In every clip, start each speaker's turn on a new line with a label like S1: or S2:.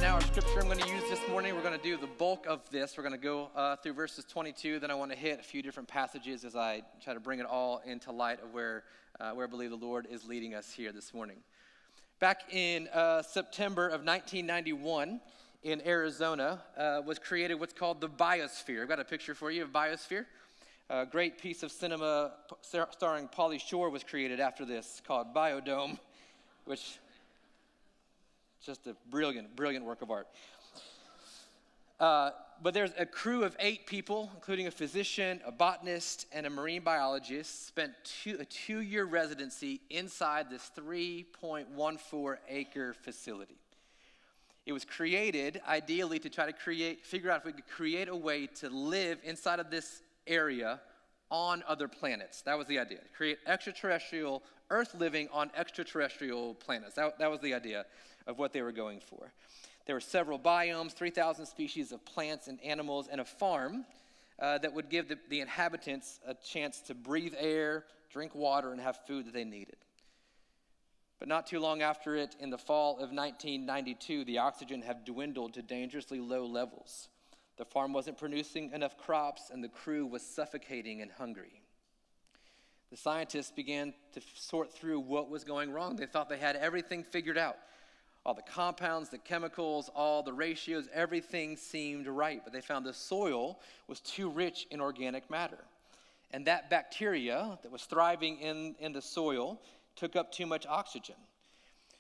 S1: right now, our scripture I'm going to use this morning, we're going to do the bulk of this. We're going to go through verses 22. Then I want to hit a few different passages as I try to bring it all into light of where I believe the Lord is leading us here this morning. Back in September of 1991 in Arizona was created what's called the biosphere. I've got a picture for you of biosphere. A great piece of cinema starring Pauly Shore was created after this called Biodome, which just a brilliant, brilliant work of art. But there's a crew of 8 people, including a physician, a botanist, and a marine biologist, spent a 2-year residency inside this 3.14-acre facility. It was created, ideally, to try to figure out if we could create a way to live inside of this area on other planets. That was the idea. Create extraterrestrial, Earth living on extraterrestrial planets. That was the idea of what they were going for. There were several biomes, 3,000 species of plants and animals, and a farm that would give the inhabitants a chance to breathe air, drink water, and have food that they needed. But not too long after it, in the fall of 1992, the oxygen had dwindled to dangerously low levels. The farm wasn't producing enough crops, and the crew was suffocating and hungry. The scientists began to sort through what was going wrong. They thought they had everything figured out. All the compounds, the chemicals, all the ratios, everything seemed right. But they found the soil was too rich in organic matter. And that bacteria that was thriving in the soil took up too much oxygen.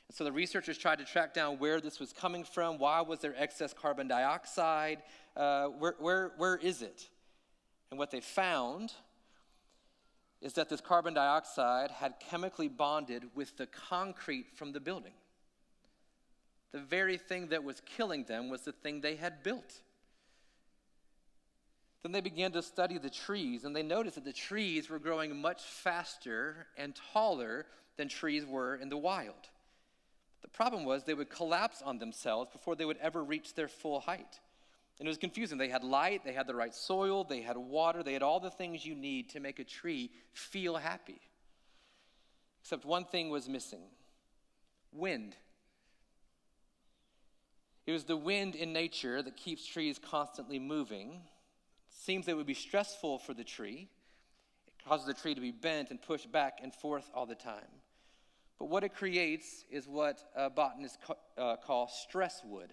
S1: And so the researchers tried to track down where this was coming from. Why was there excess carbon dioxide? Where is it? And what they found is that this carbon dioxide had chemically bonded with the concrete from the building. The very thing that was killing them was the thing they had built. Then they began to study the trees, and they noticed that the trees were growing much faster and taller than trees were in the wild. The problem was they would collapse on themselves before they would ever reach their full height. And it was confusing. They had light, they had the right soil, they had water, they had all the things you need to make a tree feel happy. Except one thing was missing: wind. It was the wind in nature that keeps trees constantly moving. It seems that it would be stressful for the tree. It causes the tree to be bent and pushed back and forth all the time. But what it creates is what botanists call stress wood.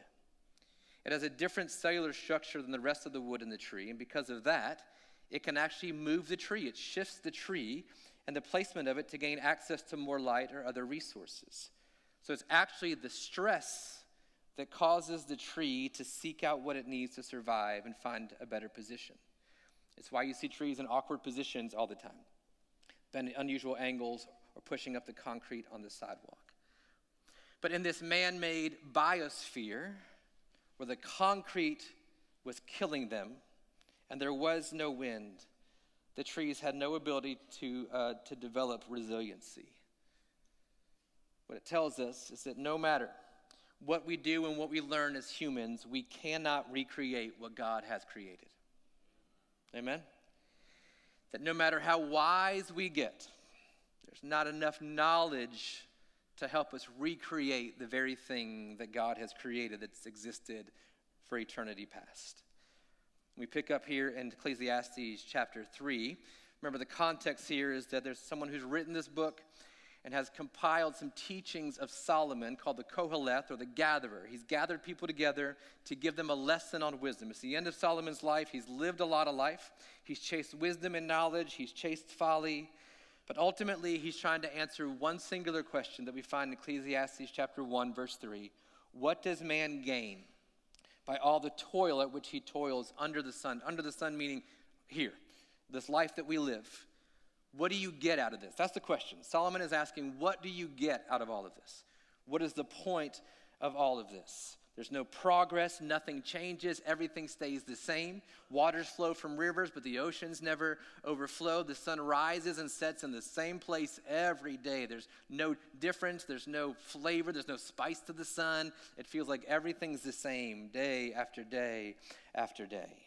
S1: It has a different cellular structure than the rest of the wood in the tree, and because of that, it can actually move the tree. It shifts the tree and the placement of it to gain access to more light or other resources. So it's actually the stress that causes the tree to seek out what it needs to survive and find a better position. It's why you see trees in awkward positions all the time, bending unusual angles or pushing up the concrete on the sidewalk. But in this man-made biosphere, where the concrete was killing them and there was no wind, the trees had no ability to develop resiliency. What it tells us is that no matter what we do and what we learn as humans, we cannot recreate what God has created. Amen? That no matter how wise we get, there's not enough knowledge to help us recreate the very thing that God has created that's existed for eternity past. We pick up here in Ecclesiastes chapter 3. Remember, the context here is that there's someone who's written this book and has compiled some teachings of Solomon called the Koheleth, or the Gatherer. He's gathered people together to give them a lesson on wisdom. It's the end of Solomon's life. He's lived a lot of life. He's chased wisdom and knowledge. He's chased folly. But ultimately, he's trying to answer one singular question that we find in Ecclesiastes chapter 1, verse 3. What does man gain by all the toil at which he toils under the sun? Under the sun meaning here, this life that we live. What do you get out of this? That's the question. Solomon is asking, what do you get out of all of this? What is the point of all of this? There's no progress, nothing changes, everything stays the same. Waters flow from rivers, but the oceans never overflow. The sun rises and sets in the same place every day. There's no difference, there's no flavor, there's no spice to the sun. It feels like everything's the same day after day after day.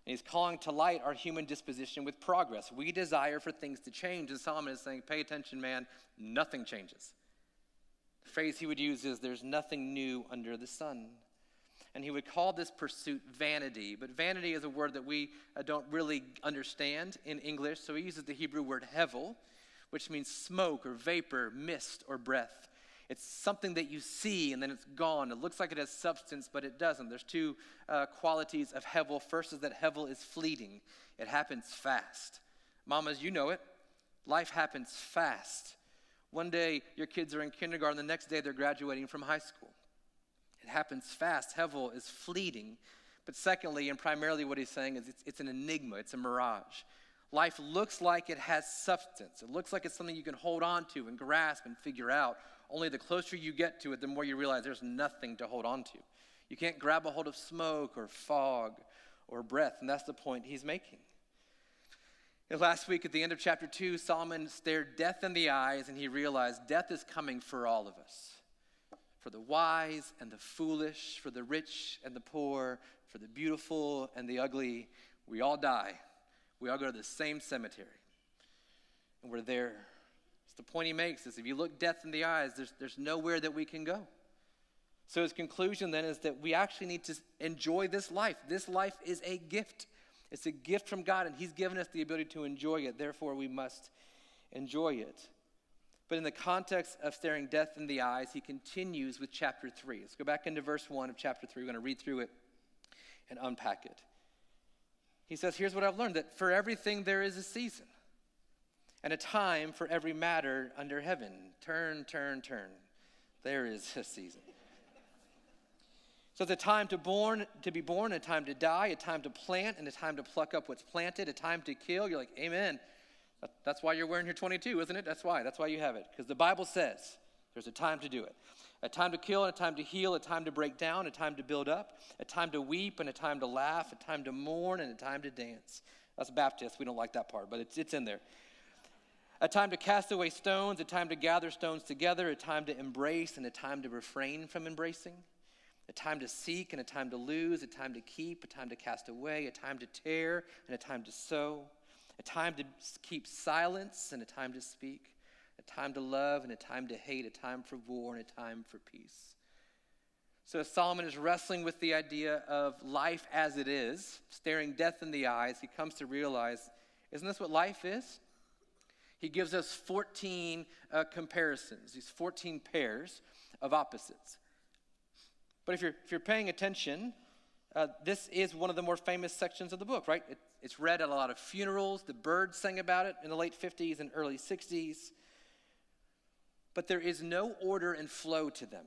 S1: And he's calling to light our human disposition with progress. We desire for things to change, and Solomon is saying, pay attention, man, nothing changes. The phrase he would use is, there's nothing new under the sun. And he would call this pursuit vanity. But vanity is a word that we don't really understand in English. So he uses the Hebrew word hevel, which means smoke or vapor, mist or breath. It's something that you see and then it's gone. It looks like it has substance, but it doesn't. There's two qualities of hevel. First is that hevel is fleeting. It happens fast. Mamas, you know it. Life happens fast. One day your kids are in kindergarten. The next day they're graduating from high school. It happens fast. Hevel is fleeting. But secondly, and primarily what he's saying is it's an enigma. It's a mirage. Life looks like it has substance. It looks like it's something you can hold on to and grasp and figure out. Only the closer you get to it, the more you realize there's nothing to hold on to. You can't grab a hold of smoke or fog or breath, and that's the point he's making. And last week at the end of chapter 2, Solomon stared death in the eyes, and he realized death is coming for all of us. For the wise and the foolish, for the rich and the poor, for the beautiful and the ugly, we all die. We all go to the same cemetery. And we're there. It's the point he makes is if you look death in the eyes, there's nowhere that we can go. So his conclusion then is that we actually need to enjoy this life. This life is a gift. It's a gift from God, and he's given us the ability to enjoy it. Therefore, we must enjoy it. But in the context of staring death in the eyes, he continues with chapter 3. Let's go back into verse 1 of chapter 3. We're going to read through it and unpack it. He says, here's what I've learned, that for everything there is a season and a time for every matter under heaven. Turn, turn, turn. There is a season. So it's a time to be born, a time to die, a time to plant, and a time to pluck up what's planted, a time to kill. You're like, amen. That's why you're wearing your 22, isn't it? That's why you have it. Because the Bible says there's a time to do it. A time to kill, and a time to heal, a time to break down, a time to build up, a time to weep, and a time to laugh, a time to mourn, and a time to dance. That's Baptist. We don't like that part, but it's in there. A time to cast away stones, a time to gather stones together, a time to embrace, and a time to refrain from embracing. A time to seek, and a time to lose, a time to keep, a time to cast away, a time to tear, and a time to sow. A time to keep silence, and a time to speak. A time to love and a time to hate, a time for war and a time for peace. So as Solomon is wrestling with the idea of life as it is, staring death in the eyes, he comes to realize, isn't this what life is? He gives us 14 comparisons, these 14 pairs of opposites. But if you're paying attention, this is one of the more famous sections of the book, right? It's read at a lot of funerals. The Byrds sang about it in the late 50s and early 60s. But there is no order and flow to them.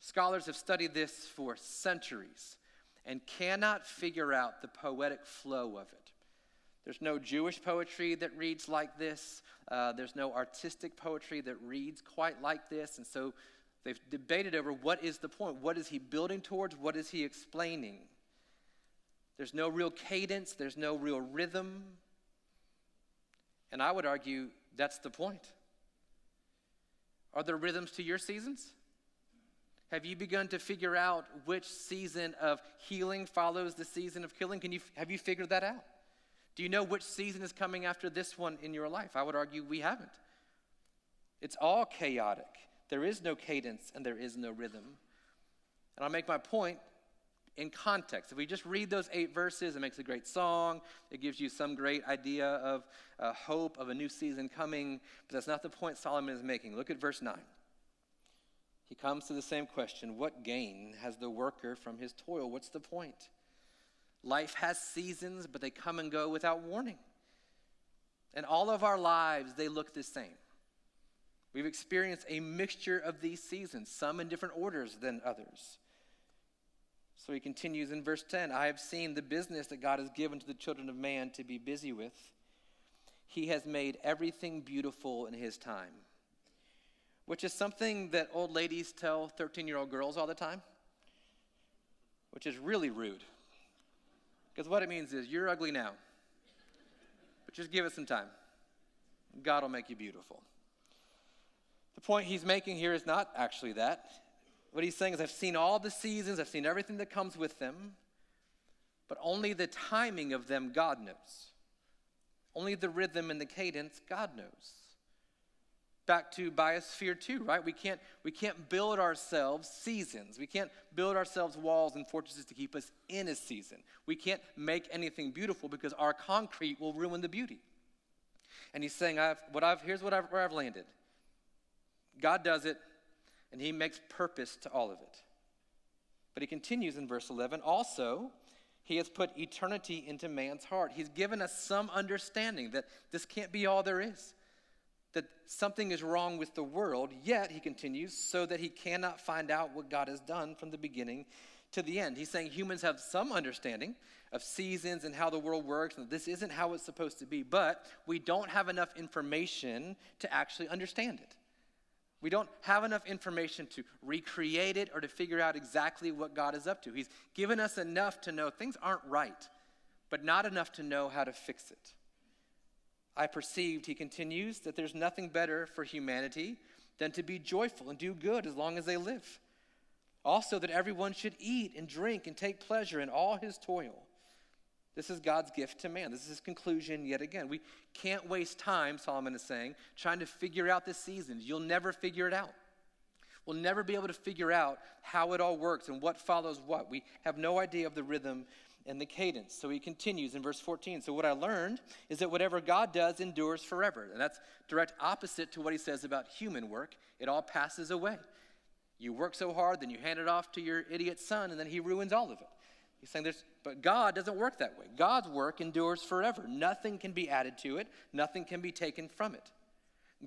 S1: Scholars have studied this for centuries and cannot figure out the poetic flow of it. There's no Jewish poetry that reads like this. There's no artistic poetry that reads quite like this. And so they've debated over what is the point. What is he building towards? What is he explaining? There's no real cadence. There's no real rhythm. And I would argue that's the point. Are there rhythms to your seasons? Have you begun to figure out which season of healing follows the season of killing? Have you figured that out? Do you know which season is coming after this one in your life? I would argue we haven't. It's all chaotic. There is no cadence and there is no rhythm. And I'll make my point in context. If we just read those 8 verses, it makes a great song. It gives you some great idea of hope of a new season coming. But that's not the point Solomon is making. Look at verse 9. He comes to the same question. What gain has the worker from his toil? What's the point? Life has seasons, but they come and go without warning. And all of our lives, they look the same. We've experienced a mixture of these seasons, some in different orders than others. So he continues in verse 10, I have seen the business that God has given to the children of man to be busy with. He has made everything beautiful in his time, which is something that old ladies tell 13-year-old girls all the time, which is really rude. Because what it means is you're ugly now, but just give it some time. God will make you beautiful. The point he's making here is not actually that. What he's saying is I've seen all the seasons, I've seen everything that comes with them, but only the timing of them God knows. Only the rhythm and the cadence God knows. back to biosphere 2, right? We can't build ourselves seasons. We can't build ourselves walls and fortresses to keep us in a season. We can't make anything beautiful because our concrete will ruin the beauty. And he's saying, here's where I've landed. God does it, and he makes purpose to all of it. But he continues in verse 11, also, he has put eternity into man's heart. He's given us some understanding that this can't be all there is, that something is wrong with the world, yet, he continues, so that he cannot find out what God has done from the beginning to the end. He's saying humans have some understanding of seasons and how the world works, and this isn't how it's supposed to be, but we don't have enough information to actually understand it. We don't have enough information to recreate it or to figure out exactly what God is up to. He's given us enough to know things aren't right, but not enough to know how to fix it. I perceived, he continues, that there's nothing better for humanity than to be joyful and do good as long as they live. Also, that everyone should eat and drink and take pleasure in all his toil. This is God's gift to man. This is his conclusion yet again. We can't waste time, Solomon is saying, trying to figure out the seasons. You'll never figure it out. We'll never be able to figure out how it all works and what follows what. We have no idea of the rhythm and the cadence. So he continues in verse 14. So what I learned is that whatever God does endures forever. And that's direct opposite to what he says about human work. It all passes away. You work so hard, then you hand it off to your idiot son, and then he ruins all of it. He's saying but God doesn't work that way. God's work endures forever. Nothing can be added to it. Nothing can be taken from it.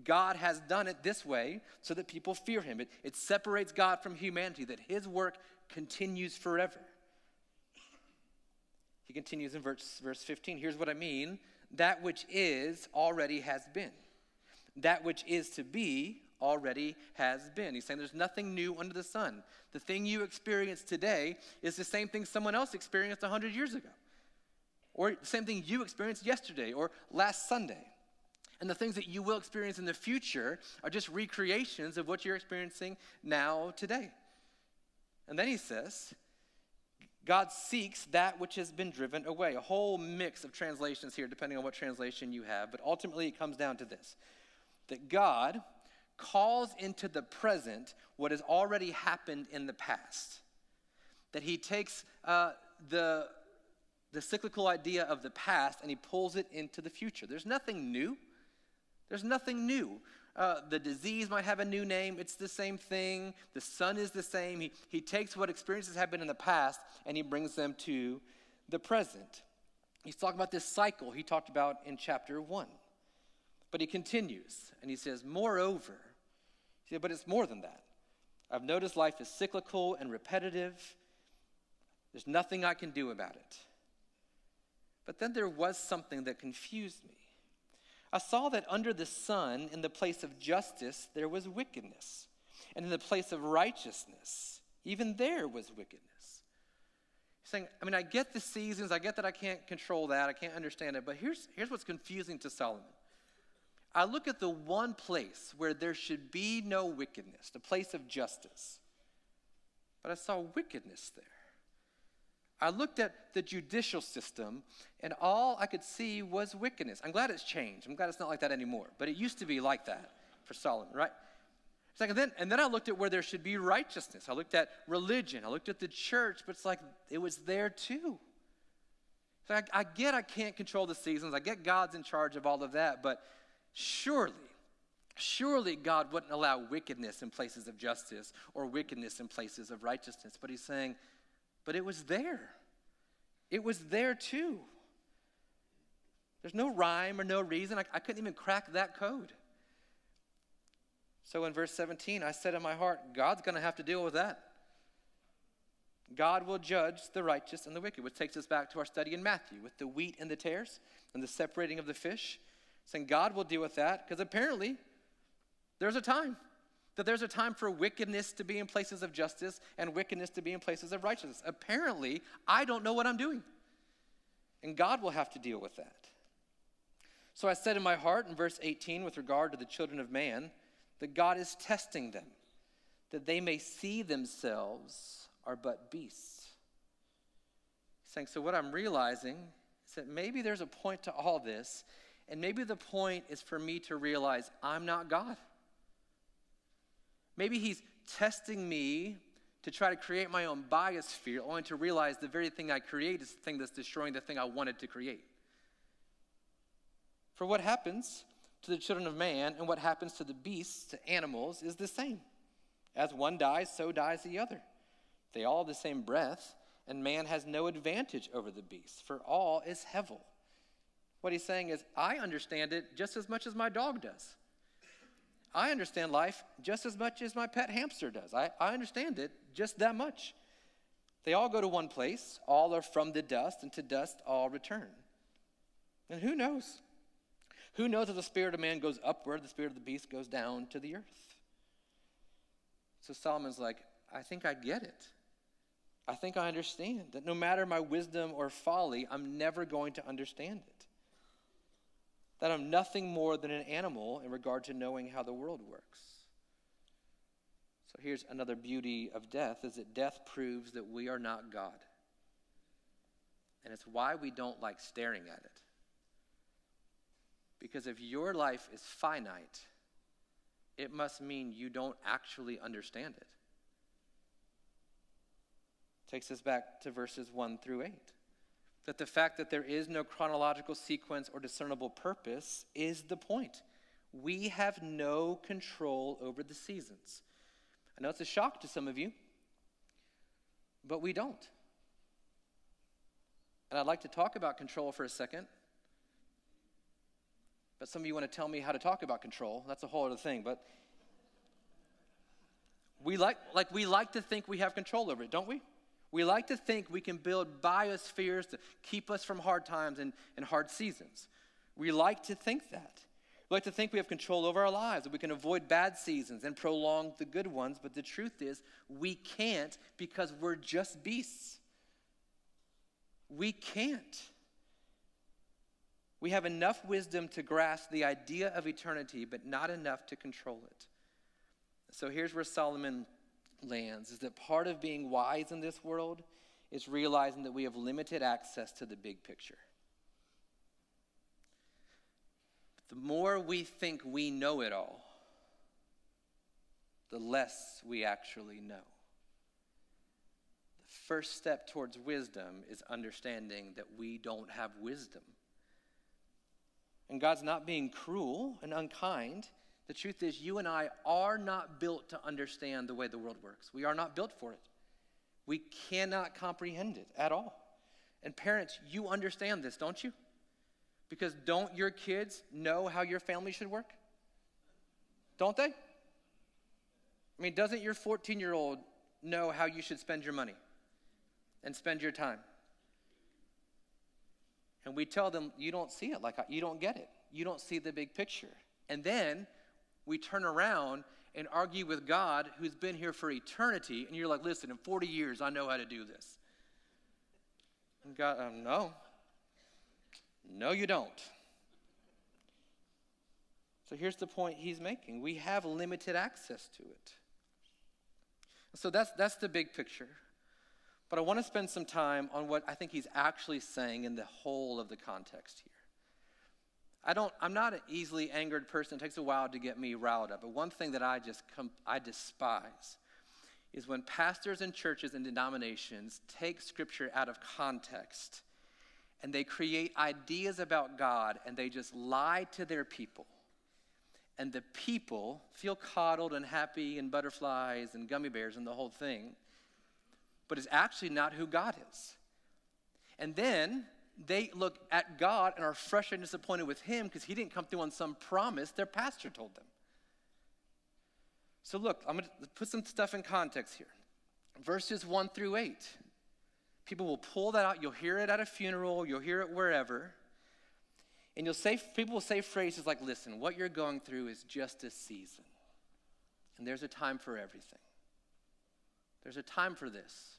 S1: God has done it this way so that people fear him. It separates God from humanity, that his work continues forever. He continues in verse 15. Here's what I mean. That which is already has been. That which is to be already has been. He's saying there's nothing new under the sun. The thing you experience today is the same thing someone else experienced 100 years ago. Or the same thing you experienced yesterday or last Sunday. And the things that you will experience in the future are just recreations of what you're experiencing now today. And then he says, God seeks that which has been driven away. A whole mix of translations here, depending on what translation you have. But ultimately, it comes down to this. That God calls into the present what has already happened in the past. That he takes the cyclical idea of the past and he pulls it into the future. There's nothing new. There's nothing new. The disease might have a new name. It's the same thing. The sun is the same. He takes what experiences have been in the past and he brings them to the present. He's talking about this cycle he talked about in chapter 1. But he continues and he says, moreover, but it's more than that. I've noticed life is cyclical and repetitive. There's nothing I can do about it. But then there was something that confused me. I saw that under the sun, in the place of justice, there was wickedness. And in the place of righteousness, even there was wickedness. He's saying, I get the seasons. I get that I can't control that. I can't understand it. But here's what's confusing to Solomon. I look at the one place where there should be no wickedness, the place of justice. But I saw wickedness there. I looked at the judicial system, and all I could see was wickedness. I'm glad it's changed. I'm glad it's not like that anymore. But it used to be like that for Solomon, right? And then I looked at where there should be righteousness. I looked at religion. I looked at the church, but it's like it was there too. So I get I can't control the seasons. I get God's in charge of all of that, but surely God wouldn't allow wickedness in places of justice or wickedness in places of righteousness. But he's saying, but it was there. It was there too. There's no rhyme or no reason. I couldn't even crack that code. So in verse 17, I said in my heart, God's going to have to deal with that. God will judge the righteous and the wicked, which takes us back to our study in Matthew with the wheat and the tares and the separating of the fish. Saying God will deal with that because apparently there's a time. That there's a time for wickedness to be in places of justice and wickedness to be in places of righteousness. Apparently, I don't know what I'm doing. And God will have to deal with that. So I said in my heart in verse 18 with regard to the children of man, that God is testing them, that they may see themselves are but beasts. He's saying, so what I'm realizing is that maybe there's a point to all this, and maybe the point is for me to realize I'm not God. Maybe he's testing me to try to create my own biosphere, only to realize the very thing I create is the thing that's destroying the thing I wanted to create. For what happens to the children of man and what happens to the beasts, to animals, is the same. As one dies, so dies the other. They all have the same breath, and man has no advantage over the beasts, for all is hevel. What he's saying is, I understand it just as much as my dog does. I understand life just as much as my pet hamster does. I understand it just that much. They all go to one place. All are from the dust, and to dust all return. And who knows? Who knows if the spirit of man goes upward, the spirit of the beast goes down to the earth? So Solomon's like, I think I get it. I think I understand that no matter my wisdom or folly, I'm never going to understand it. That I'm nothing more than an animal in regard to knowing how the world works. So here's another beauty of death, is that death proves that we are not God. And it's why we don't like staring at it. Because if your life is finite, it must mean you don't actually understand it. Takes us back to verses 1 through 8. That the fact that there is no chronological sequence or discernible purpose is the point. We have no control over the seasons. I know it's a shock to some of you, but we don't. And I'd like to talk about control for a second. But some of you want to tell me how to talk about control. That's a whole other thing. But we like to think we have control over it, don't we? We like to think we can build biospheres to keep us from hard times and hard seasons. We like to think that. We like to think we have control over our lives, that we can avoid bad seasons and prolong the good ones. But the truth is, we can't, because we're just beasts. We can't. We have enough wisdom to grasp the idea of eternity, but not enough to control it. So here's where Solomon lands, is that part of being wise in this world is realizing that we have limited access to the big picture. The more we think we know it all, the less we actually know. The first step towards wisdom is understanding that we don't have wisdom. And God's not being cruel and unkind. The truth is, you and I are not built to understand the way the world works. We are not built for it. We cannot comprehend it at all. And parents, you understand this, don't you? Because don't your kids know how your family should work? Don't they? I mean, doesn't your 14-year-old know how you should spend your money and spend your time? And we tell them, you don't see it, you don't get it. You don't see the big picture. And then we turn around and argue with God, who's been here for eternity, and you're like, listen, in 40 years, I know how to do this. And God, no. No, you don't. So here's the point he's making. We have limited access to it. So that's the big picture. But I want to spend some time on what I think he's actually saying in the whole of the context here. I'm not an easily angered person. It takes a while to get me riled up. But one thing that I despise is when pastors and churches and denominations take scripture out of context and they create ideas about God and they just lie to their people. And the people feel coddled and happy and butterflies and gummy bears and the whole thing. But it's actually not who God is. And then they look at God and are frustrated and disappointed with him because he didn't come through on some promise their pastor told them. So look, I'm going to put some stuff in context here. Verses 1 through 8. People will pull that out. You'll hear it at a funeral. You'll hear it wherever. And people will say phrases like, listen, what you're going through is just a season. And there's a time for everything. There's a time for this.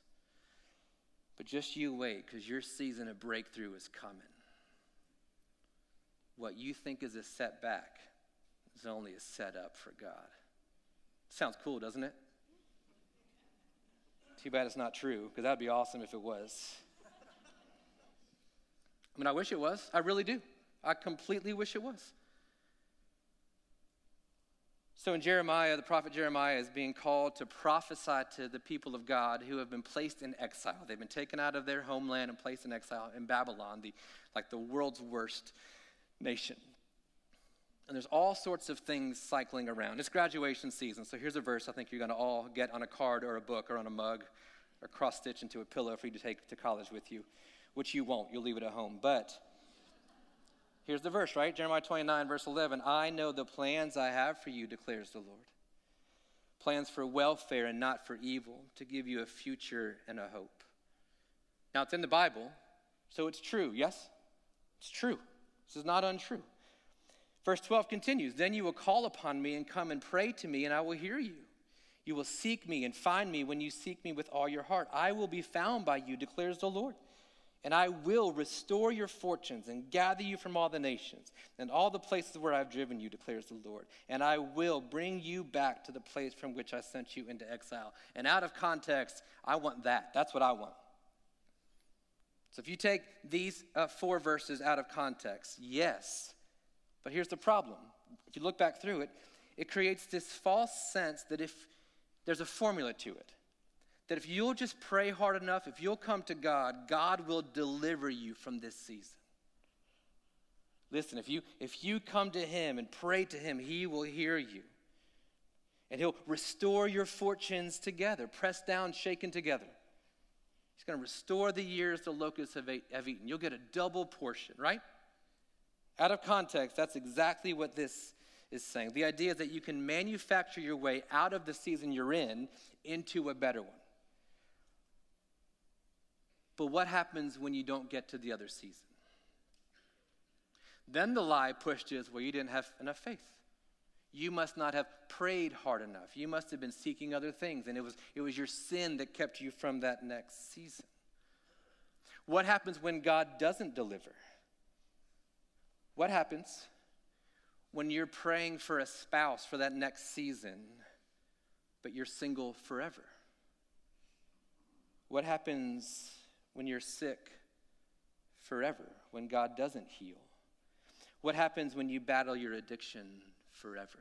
S1: But just you wait, because your season of breakthrough is coming. What you think is a setback is only a setup for God. Sounds cool, doesn't it? Too bad it's not true, because that'd be awesome if it was. I mean, I wish it was. I really do. I completely wish it was. So in Jeremiah, the prophet Jeremiah is being called to prophesy to the people of God who have been placed in exile. They've been taken out of their homeland and placed in exile in Babylon, the world's worst nation. And there's all sorts of things cycling around. It's graduation season, so here's a verse I think you're going to all get on a card or a book or on a mug or cross-stitch into a pillow for you to take to college with you, which you won't. You'll leave it at home. But here's the verse, right? Jeremiah 29, verse 11. I know the plans I have for you, declares the Lord. Plans for welfare and not for evil, to give you a future and a hope. Now, it's in the Bible, so it's true, yes? It's true. This is not untrue. Verse 12 continues, then you will call upon me and come and pray to me, and I will hear you. You will seek me and find me when you seek me with all your heart. I will be found by you, declares the Lord. And I will restore your fortunes and gather you from all the nations and all the places where I've driven you, declares the Lord. And I will bring you back to the place from which I sent you into exile. And out of context, I want that. That's what I want. So if you take these 4 verses out of context, yes. But here's the problem. If you look back through it, it creates this false sense that if there's a formula to it, that if you'll just pray hard enough, if you'll come to God, God will deliver you from this season. Listen, if you come to him and pray to him, he will hear you. And he'll restore your fortunes together, pressed down, shaken together. He's going to restore the years the locusts have eaten. You'll get a double portion, right? Out of context, that's exactly what this is saying. The idea is that you can manufacture your way out of the season you're in into a better one. But what happens when you don't get to the other season? Then the lie pushed is, well, you didn't have enough faith. You must not have prayed hard enough. You must have been seeking other things, and it was your sin that kept you from that next season. What happens when God doesn't deliver? What happens when you're praying for a spouse for that next season, but you're single forever? What happens when you're sick forever, when God doesn't heal? What happens when you battle your addiction forever?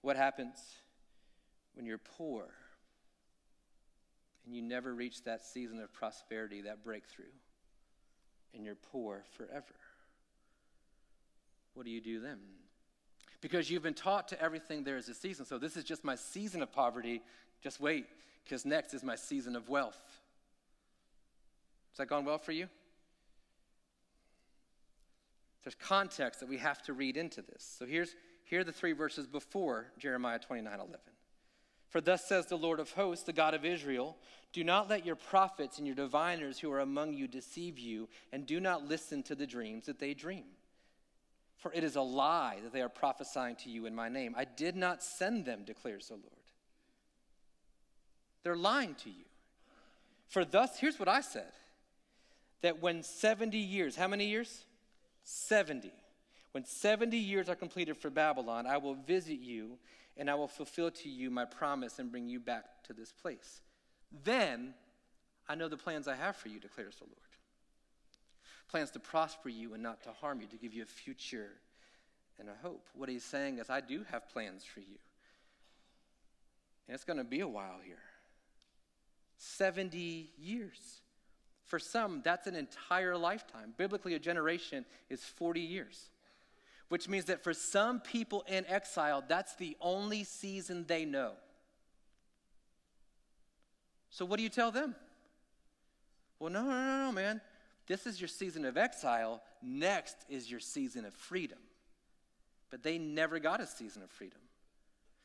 S1: What happens when you're poor and you never reach that season of prosperity, that breakthrough, and you're poor forever? What do you do then? Because you've been taught to everything there is a season. So this is just my season of poverty. Just wait, because next is my season of wealth. Has that gone well for you? There's context that we have to read into this. So here are the 3 verses before Jeremiah 29:11. For thus says the Lord of hosts, the God of Israel, do not let your prophets and your diviners who are among you deceive you, and do not listen to the dreams that they dream. For it is a lie that they are prophesying to you in my name. I did not send them, declares the Lord. They're lying to you. For thus, here's what I said, that when 70 years, how many years? 70. When 70 years are completed for Babylon, I will visit you, and I will fulfill to you my promise and bring you back to this place. Then I know the plans I have for you, declares the Lord. Plans to prosper you and not to harm you, to give you a future and a hope. What he's saying is, I do have plans for you. And it's going to be a while here. 70 years. For some, that's an entire lifetime. Biblically, a generation is 40 years. Which means that for some people in exile, that's the only season they know. So what do you tell them? Well, no, man. This is your season of exile. Next is your season of freedom. But they never got a season of freedom.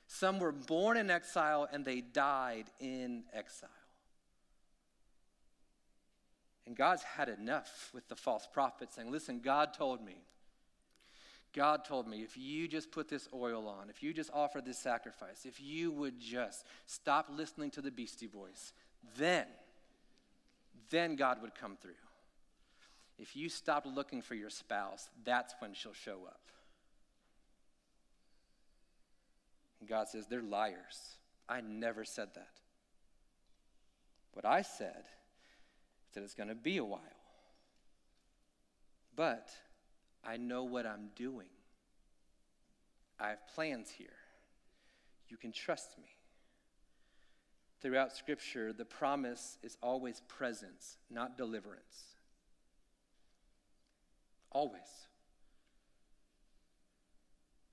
S1: Some were born in exile and they died in exile. And God's had enough with the false prophets saying, listen, God told me, if you just put this oil on, if you just offer this sacrifice, if you would just stop listening to the Beastie Boys, then God would come through. If you stopped looking for your spouse, that's when she'll show up. And God says, they're liars. I never said that. What I said is that it's going to be a while. But I know what I'm doing. I have plans here. You can trust me. Throughout Scripture, the promise is always presence, not deliverance. Always.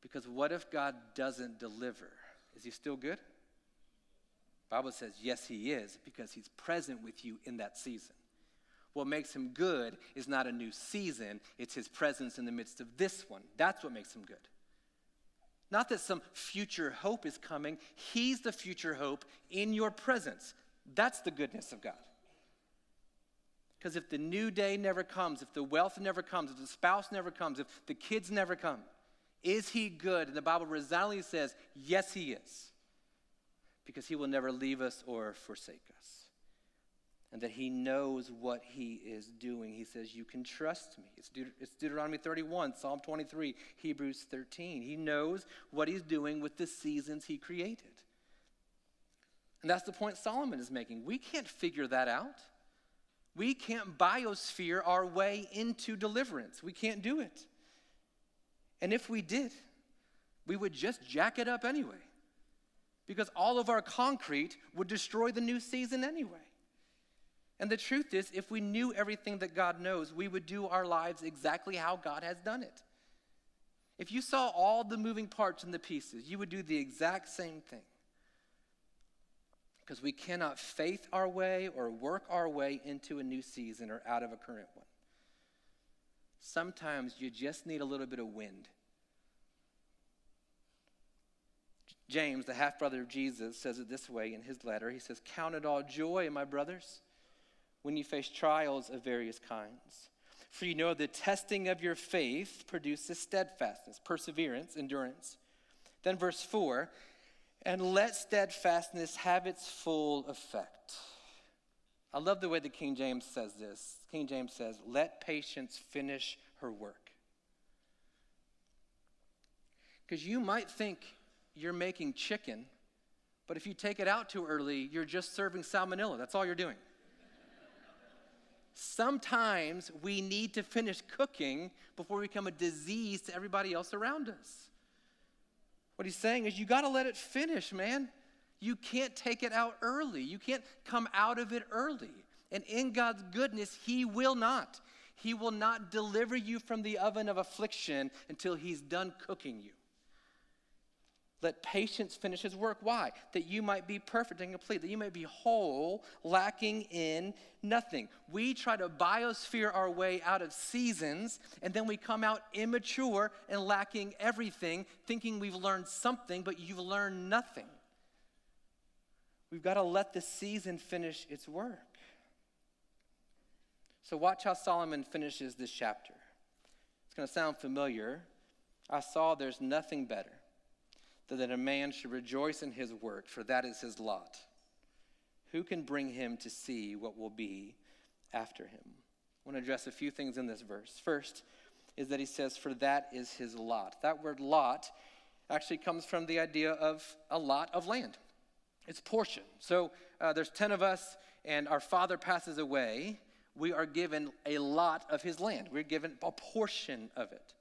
S1: Because what if God doesn't deliver? Is he still good? The Bible says, yes, he is, because he's present with you in that season. What makes him good is not a new season, it's his presence in the midst of this one. That's what makes him good. Not that some future hope is coming. He's the future hope in your presence. That's the goodness of God. Because if the new day never comes, if the wealth never comes, if the spouse never comes, if the kids never come, is he good? And the Bible resoundingly says, yes, he is. Because he will never leave us or forsake us. And that he knows what he is doing. He says, you can trust me. It's Deuteronomy 31, Psalm 23, Hebrews 13. He knows what he's doing with the seasons he created. And that's the point Solomon is making. We can't figure that out. We can't biosphere our way into deliverance. We can't do it. And if we did, we would just jack it up anyway. Because all of our concrete would destroy the new season anyway. And the truth is, if we knew everything that God knows, we would do our lives exactly how God has done it. If you saw all the moving parts and the pieces, you would do the exact same thing. Because we cannot faith our way or work our way into a new season or out of a current one. Sometimes you just need a little bit of wind. James, the half-brother of Jesus, says it this way in his letter. He says, count it all joy, my brothers, when you face trials of various kinds. For you know the testing of your faith produces steadfastness, perseverance, endurance. Then verse 4, and let steadfastness have its full effect. I love the way the King James says this. King James says, let patience finish her work. Because you might think you're making chicken, but if you take it out too early, you're just serving salmonella. That's all you're doing. Sometimes we need to finish cooking before we become a disease to everybody else around us. What he's saying is you got to let it finish, man. You can't take it out early. You can't come out of it early. And in God's goodness, he will not. He will not deliver you from the oven of affliction until he's done cooking you. Let patience finish his work. Why? That you might be perfect and complete, that you may be whole, lacking in nothing. We try to biosphere our way out of seasons, and then we come out immature and lacking everything, thinking we've learned something, but you've learned nothing. We've got to let the season finish its work. So watch how Solomon finishes this chapter. It's going to sound familiar. I saw there's nothing better that a man should rejoice in his work, for that is his lot. Who can bring him to see what will be after him? I want to address a few things in this verse. First is that he says, for that is his lot. That word lot actually comes from the idea of a lot of land. It's portion. So there's 10 of us, and our father passes away. We are given a lot of his land. We're given a portion of it.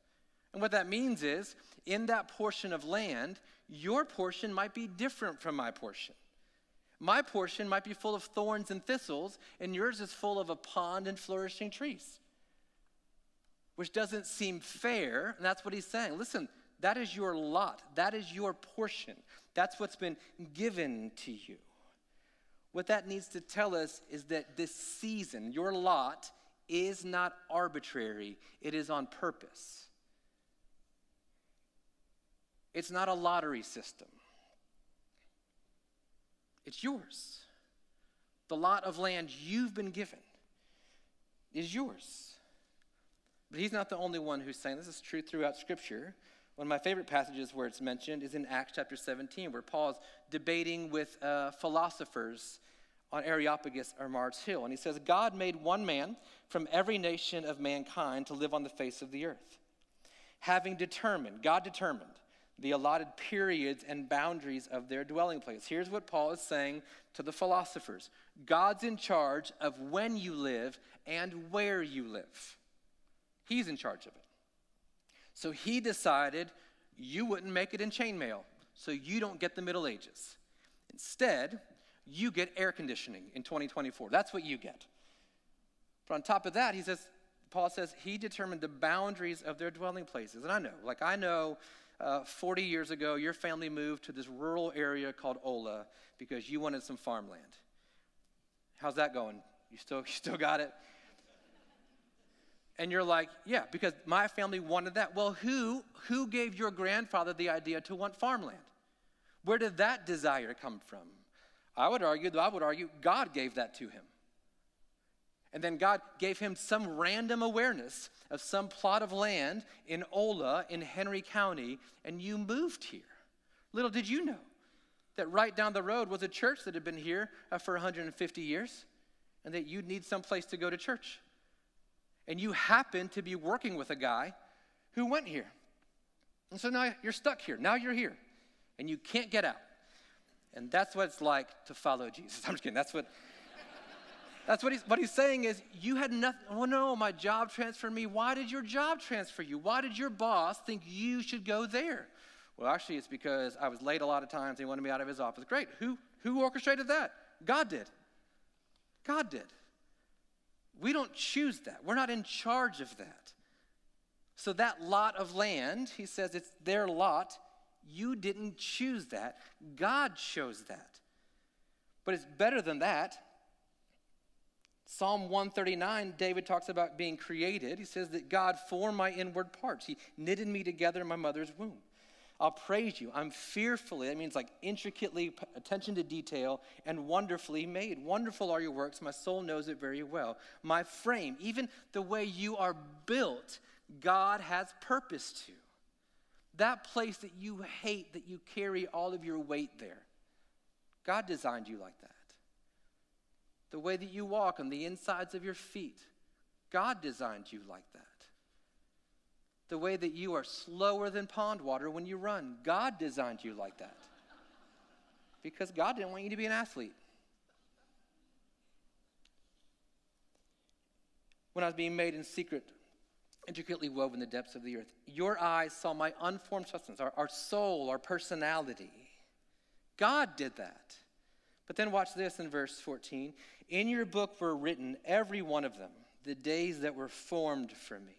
S1: And what that means is, in that portion of land, your portion might be different from my portion. My portion might be full of thorns and thistles, and yours is full of a pond and flourishing trees. Which doesn't seem fair, and that's what he's saying. Listen, that is your lot. That is your portion. That's what's been given to you. What that needs to tell us is that this season, your lot, is not arbitrary. It is on purpose. It's not a lottery system. It's yours. The lot of land you've been given is yours. But he's not the only one who's saying this. Is true throughout Scripture. One of my favorite passages where it's mentioned is in Acts chapter 17, where Paul's debating with philosophers on Areopagus or Mars Hill. And he says, God made one man from every nation of mankind to live on the face of the earth. God determined the allotted periods and boundaries of their dwelling place. Here's what Paul is saying to the philosophers. God's in charge of when you live and where you live. He's in charge of it. So he decided you wouldn't make it in chainmail. so you don't get the Middle Ages. Instead, you get air conditioning in 2024. That's what you get. But on top of that, Paul says, he determined the boundaries of their dwelling places. And I know 40 years ago, your family moved to this rural area called Ola because you wanted some farmland. How's that going? You still got it? And you're like, yeah, because my family wanted that. Well, who gave your grandfather the idea to want farmland? Where did that desire come from? I would argue God gave that to him. And then God gave him some random awareness of some plot of land in Ola in Henry County, and you moved here. Little did you know that right down the road was a church that had been here for 150 years, and that you'd need some place to go to church. And you happened to be working with a guy who went here. And so now you're stuck here. Now you're here. And you can't get out. And that's what it's like to follow Jesus. I'm just kidding. That's what he's saying is, you had nothing. Oh no, my job transferred me. Why did your job transfer you? Why did your boss think you should go there? Well, actually, it's because I was late a lot of times. He wanted me out of his office. Great. Who orchestrated that? God did. God did. We don't choose that. We're not in charge of that. So that lot of land, he says it's their lot. You didn't choose that. God chose that. But it's better than that. Psalm 139, David talks about being created. He says that God formed my inward parts. He knitted me together in my mother's womb. I'll praise you. I'm fearfully, that means like intricately, attention to detail, and wonderfully made. Wonderful are your works. My soul knows it very well. My frame, even the way you are built, God has purpose to. That place that you hate, that you carry all of your weight there, God designed you like that. The way that you walk on the insides of your feet, God designed you like that. The way that you are slower than pond water when you run, God designed you like that. Because God didn't want you to be an athlete. When I was being made in secret, intricately woven in the depths of the earth, your eyes saw my unformed substance, our soul, our personality. God did that. But then watch this in verse 14. In your book were written, every one of them, the days that were formed for me.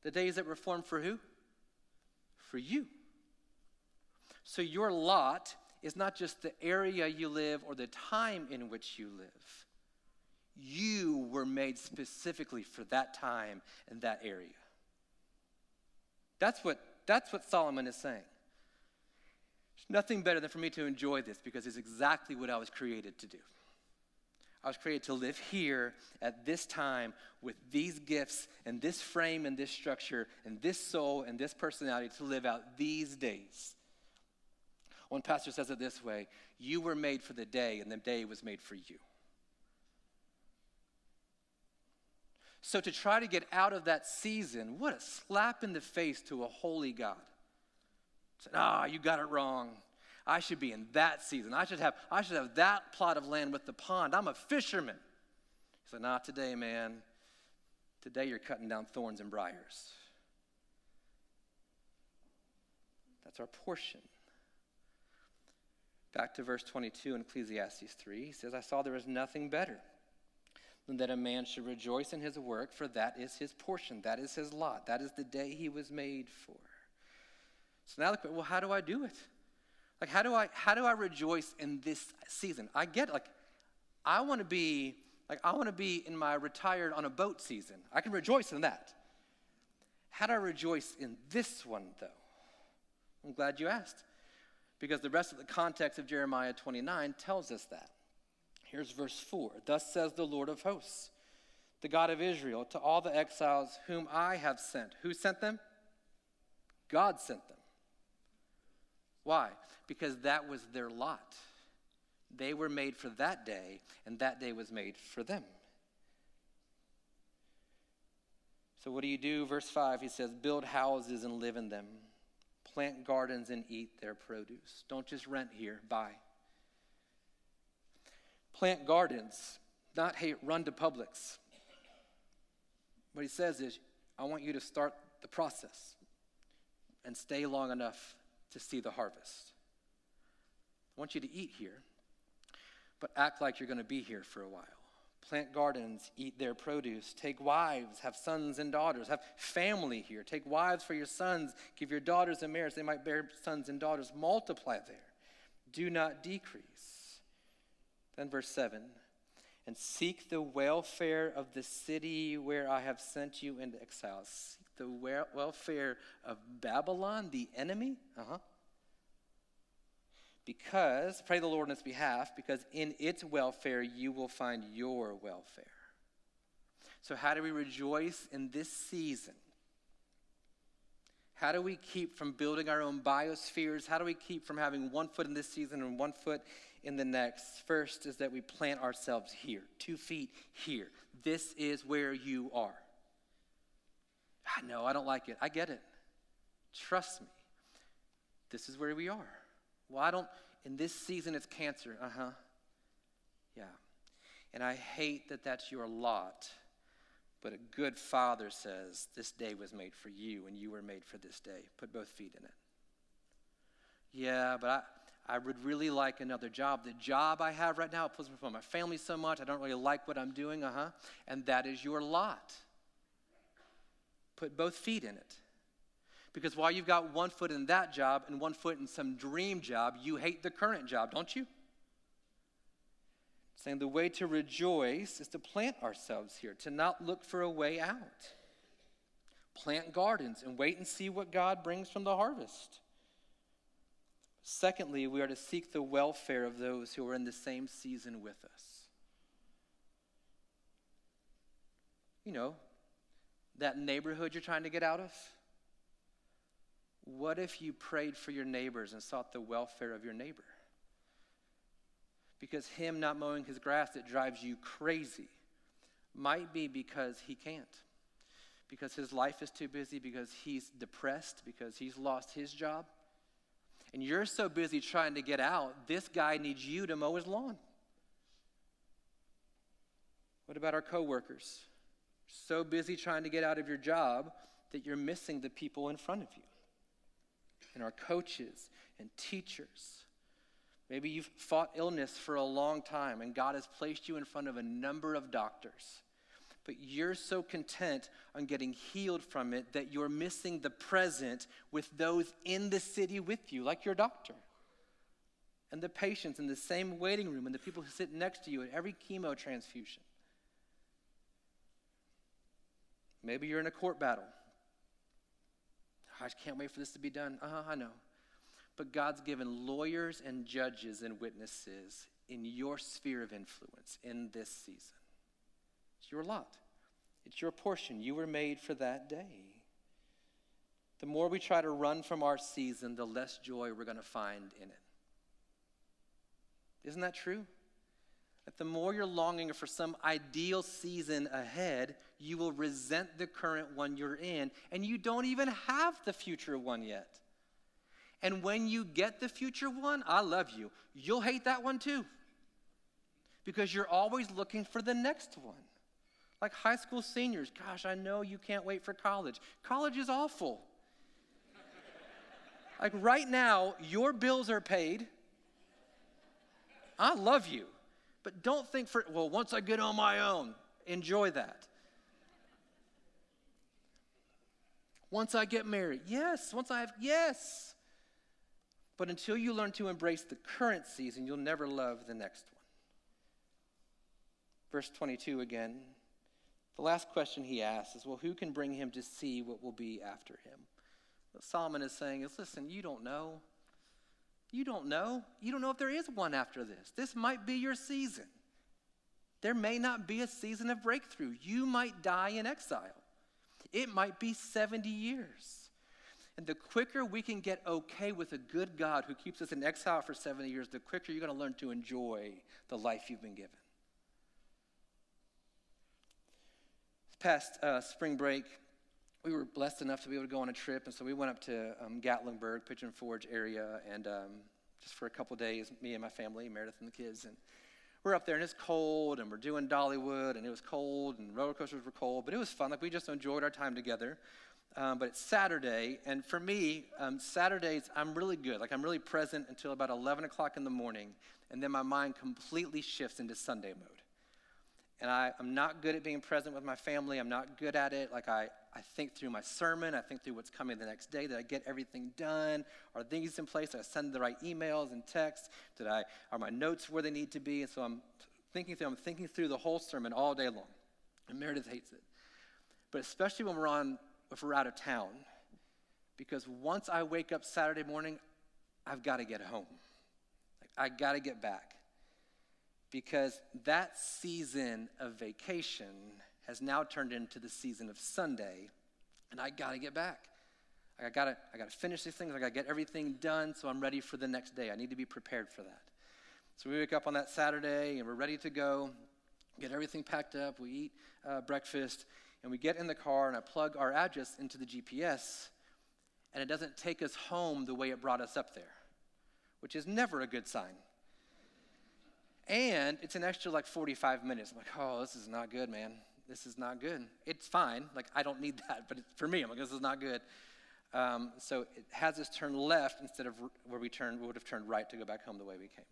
S1: The days that were formed for who? For you. So your lot is not just the area you live or the time in which you live. You were made specifically for that time and that area. That's what Solomon is saying. There's nothing better than for me to enjoy this because it's exactly what I was created to do. I was created to live here at this time with these gifts and this frame and this structure and this soul and this personality to live out these days. One pastor says it this way: you were made for the day and the day was made for you. So to try to get out of that season, what a slap in the face to a holy God. Said, you got it wrong. I should be in that season. I should have that plot of land with the pond. I'm a fisherman. He said, not today, man. Today you're cutting down thorns and briars. That's our portion. Back to verse 22 in Ecclesiastes 3. He says, I saw there was nothing better than that a man should rejoice in his work, for that is his portion. That is his lot. That is the day he was made for. So now, well, how do I do it? Like, how do I rejoice in this season? I get, I want to be in my retired on a boat season. I can rejoice in that. How do I rejoice in this one, though? I'm glad you asked, because the rest of the context of Jeremiah 29 tells us that. Here's verse 4. Thus says the Lord of hosts, the God of Israel, to all the exiles whom I have sent. Who sent them? God sent them. Why? Because that was their lot. They were made for that day, and that day was made for them. So what do you do? Verse 5, he says, build houses and live in them. Plant gardens and eat their produce. Don't just rent here, buy. Plant gardens, not, hey, run to Publix. What he says is, I want you to start the process and stay long enough to see the harvest. I want you to eat here, but act like you're going to be here for a while. Plant gardens, eat their produce. Take wives, have sons and daughters. Have family here. Take wives for your sons. Give your daughters in marriage. They might bear sons and daughters. Multiply there. Do not decrease. Then verse 7. And seek the welfare of the city where I have sent you into exile. Seek the welfare of Babylon, the enemy. Because, pray the Lord on its behalf, because in its welfare you will find your welfare. So how do we rejoice in this season? How do we keep from building our own biospheres? How do we keep from having 1 foot in this season and 1 foot in the next? First is that we plant ourselves here, 2 feet here. This is where you are. No, I don't like it. I get it. Trust me. This is where we are. Well, in this season it's cancer. Yeah. And I hate that that's your lot. But a good father says, this day was made for you and you were made for this day. Put both feet in it. Yeah, but I would really like another job. The job I have right now pulls me from my family so much. I don't really like what I'm doing. And that is your lot. Put both feet in it. Because while you've got 1 foot in that job and 1 foot in some dream job, you hate the current job, don't you? Saying the way to rejoice is to plant ourselves here, to not look for a way out. Plant gardens and wait and see what God brings from the harvest. Secondly, we are to seek the welfare of those who are in the same season with us. You know, that neighborhood you're trying to get out of? What if you prayed for your neighbors and sought the welfare of your neighbor? Because him not mowing his grass that drives you crazy might be because he can't. Because his life is too busy, because he's depressed, because he's lost his job. And you're so busy trying to get out, this guy needs you to mow his lawn. What about our coworkers? So busy trying to get out of your job that you're missing the people in front of you. And our coaches and teachers. Maybe you've fought illness for a long time and God has placed you in front of a number of doctors. But you're so content on getting healed from it that you're missing the present with those in the city with you, like your doctor. And the patients in the same waiting room and the people who sit next to you at every chemo transfusion. Maybe you're in a court battle. I can't wait for this to be done. I know. But God's given lawyers and judges and witnesses in your sphere of influence in this season. It's your lot. It's your portion. You were made for that day. The more we try to run from our season, the less joy we're going to find in it. Isn't that true? That the more you're longing for some ideal season ahead, you will resent the current one you're in, and you don't even have the future one yet. And when you get the future one, I love you. You'll hate that one too. Because you're always looking for the next one. Like high school seniors, gosh, I know you can't wait for college. College is awful. Like right now, your bills are paid. I love you. But don't think once I get on my own, enjoy that. Once I get married, yes. Yes. But until you learn to embrace the current season, you'll never love the next one. Verse 22 again. The last question he asks is, who can bring him to see what will be after him? What Solomon is saying is, listen, you don't know. You don't know. You don't know if there is one after this. This might be your season. There may not be a season of breakthrough. You might die in exile. It might be 70 years. And the quicker we can get okay with a good God who keeps us in exile for 70 years, the quicker you're going to learn to enjoy the life you've been given. This past spring break, we were blessed enough to be able to go on a trip, and so we went up to Gatlinburg, Pigeon Forge area, and just for a couple days, me and my family, Meredith and the kids, and we're up there, and it's cold, and we're doing Dollywood, and it was cold, and roller coasters were cold, but it was fun. Like, we just enjoyed our time together. but it's Saturday, and for me, Saturdays, I'm really good. Like, I'm really present until about 11 o'clock in the morning, and then my mind completely shifts into Sunday mode. And I'm not good at being present with my family. I'm not good at it. Like, I think through my sermon. I think through what's coming the next day. Did I get everything done? Are things in place? Did I send the right emails and texts? Are my notes where they need to be? And so I'm thinking through the whole sermon all day long. And Meredith hates it. But especially if we're out of town, because once I wake up Saturday morning, I've got to get home. Like, I got to get back. Because that season of vacation has now turned into the season of Sunday, and I got to get back. I got to finish these things. I got to get everything done so I'm ready for the next day. I need to be prepared for that. So we wake up on that Saturday, and we're ready to go, get everything packed up. We eat breakfast, and we get in the car, and I plug our address into the GPS, and it doesn't take us home the way it brought us up there, which is never a good sign. And it's an extra 45 minutes. I'm like, oh, this is not good, man. This is not good. It's fine. Like, I don't need that. But for me, I'm like, this is not good. So it has us turn left instead of where we would have turned right to go back home the way we came.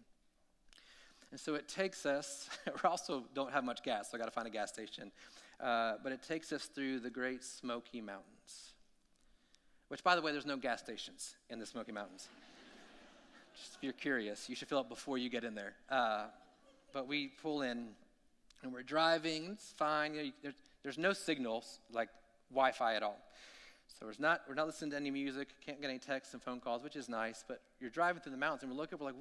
S1: And so it takes us, we also don't have much gas, so I got to find a gas station. But it takes us through the Great Smoky Mountains, which, by the way, there's no gas stations in the Smoky Mountains. Just if you're curious, you should fill up before you get in there. But we pull in, and we're driving. It's fine. There's no signals, like Wi-Fi at all. So we're not listening to any music. Can't get any texts and phone calls, which is nice. But you're driving through the mountains, and we're like,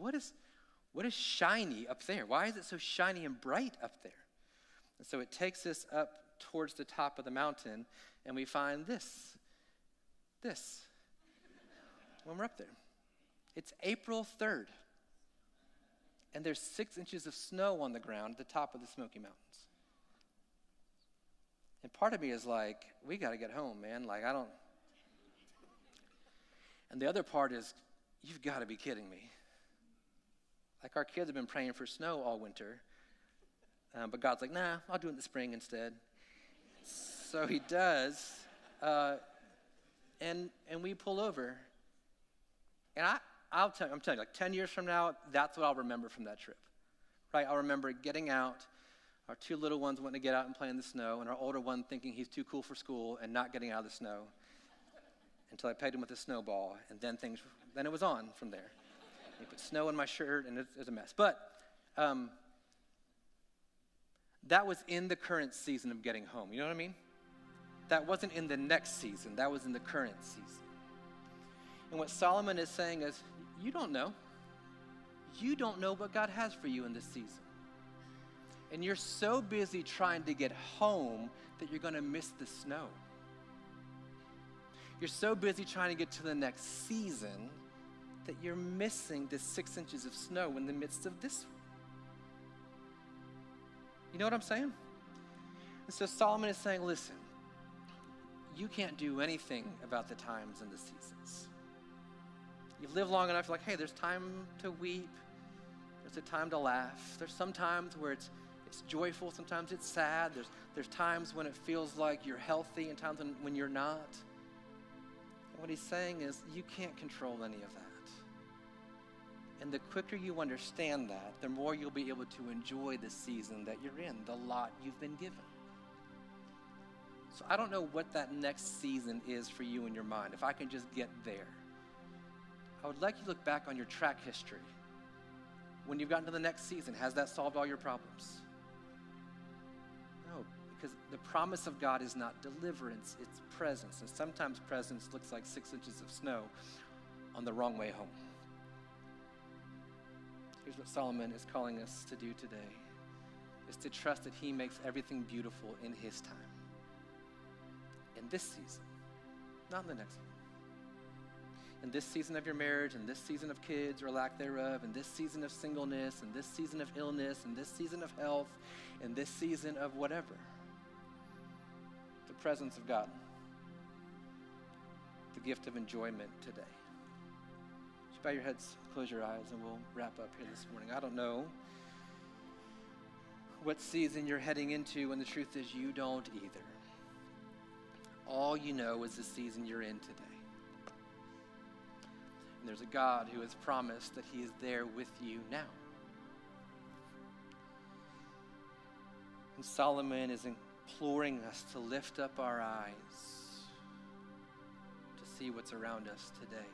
S1: what is shiny up there? Why is it so shiny and bright up there? And so it takes us up towards the top of the mountain, and we find this, when we're up there. It's April 3rd, and there's 6 inches of snow on the ground at the top of the Smoky Mountains. And part of me is like, we got to get home, man. And the other part is, you've got to be kidding me. Like, our kids have been praying for snow all winter, but God's like, nah, I'll do it in the spring instead. So he does, and we pull over. And I'm telling you, 10 years from now, that's what I'll remember from that trip, right? I'll remember getting out, our 2 little ones wanting to get out and play in the snow, and our older one thinking he's too cool for school and not getting out of the snow until I pegged him with a snowball, and then it was on from there. He put snow in my shirt, and it was a mess. But that was in the current season of getting home. You know what I mean? That wasn't in the next season. That was in the current season. And what Solomon is saying is, you don't know. You don't know what God has for you in this season. And you're so busy trying to get home that you're going to miss the snow. You're so busy trying to get to the next season that you're missing the 6 inches of snow in the midst of this one. You know what I'm saying? And so Solomon is saying, listen, you can't do anything about the times and the seasons. You've lived long enough, like, hey, there's time to weep. There's a time to laugh. There's some times where it's joyful. Sometimes it's sad. There's times when it feels like you're healthy and times when you're not. And what he's saying is you can't control any of that. And the quicker you understand that, the more you'll be able to enjoy the season that you're in, the lot you've been given. So I don't know what that next season is for you in your mind. If I can just get there. I would like you to look back on your track history. When you've gotten to the next season, has that solved all your problems? No, because the promise of God is not deliverance, it's presence. And sometimes presence looks like 6 inches of snow on the wrong way home. Here's what Solomon is calling us to do today, is to trust that he makes everything beautiful in his time. In this season, not in the next one. In this season of your marriage, in this season of kids or lack thereof, in this season of singleness, in this season of illness, in this season of health, in this season of whatever. The presence of God. The gift of enjoyment today. Just bow your heads, close your eyes, and we'll wrap up here this morning. I don't know what season you're heading into, and the truth is you don't either. All you know is the season you're in today. And there's a God who has promised that he is there with you now. And Solomon is imploring us to lift up our eyes to see what's around us today.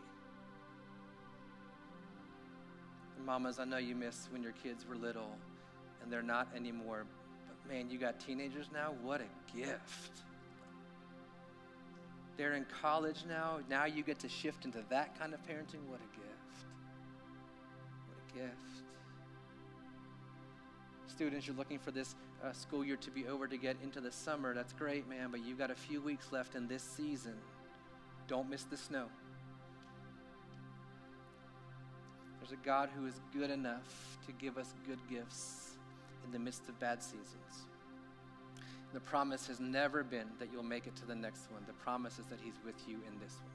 S1: And mamas, I know you miss when your kids were little, and they're not anymore. But man, you got teenagers now? What a gift. They're in college now. Now you get to shift into that kind of parenting. What a gift. What a gift. Students, you're looking for this school year to be over to get into the summer. That's great, man, but you've got a few weeks left in this season. Don't miss the snow. There's a God who is good enough to give us good gifts in the midst of bad seasons. The promise has never been that you'll make it to the next one. The promise is that he's with you in this one.